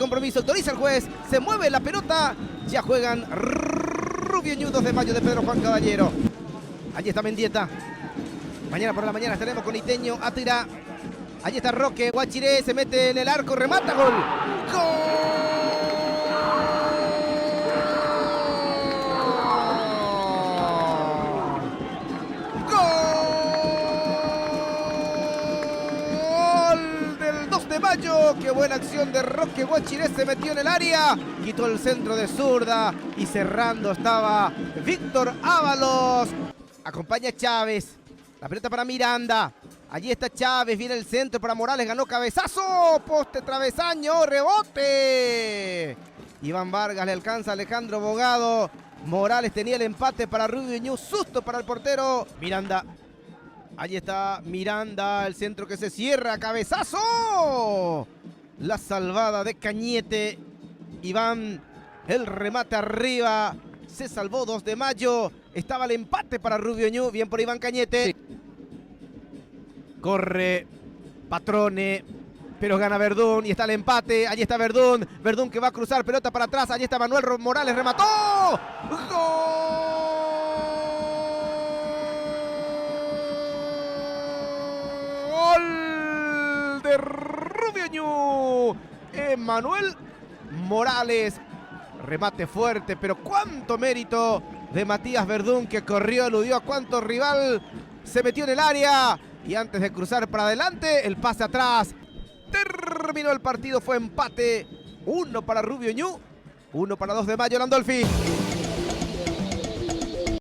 compromiso, autoriza el juez, se mueve la pelota, ya juegan Rubio Ñu, 2 de mayo de Pedro Juan Caballero. Allí está Mendieta. Mañana por la mañana estaremos con Iteño, Atira. Allí está Roque, Guachiré, se mete en el arco, remata, gol. ¡Gol! Mayo, qué buena acción de Roque. Guachiré se metió en el área, quitó el centro de zurda y cerrando estaba Víctor Ábalos. Acompaña Chávez, la pelota para Miranda, allí está Chávez, viene el centro para Morales, ganó cabezazo, poste, travesaño, rebote. Iván Vargas le alcanza a Alejandro Bogado. Morales tenía el empate para Rubio Ñu, susto para el portero Miranda. Allí está Miranda, el centro que se cierra, cabezazo. La salvada de Cañete. Iván, el remate arriba. Se salvó 2 de mayo. Estaba el empate para Rubio Ñu. Bien por Iván Cañete. Sí. Corre Patrone, pero gana Verdún y está el empate. Allí está Verdún. Verdún que va a cruzar, pelota para atrás. Allí está Manuel Morales, remató. ¡Gol! De Rubio Ñu, Emanuel Morales, remate fuerte, pero cuánto mérito de Matías Verdún, que corrió, eludió a cuánto rival, se metió en el área y antes de cruzar para adelante, el pase atrás. Terminó el partido, fue empate, 1 para Rubio Ñu, 1 para 2 de mayo, Landolfi.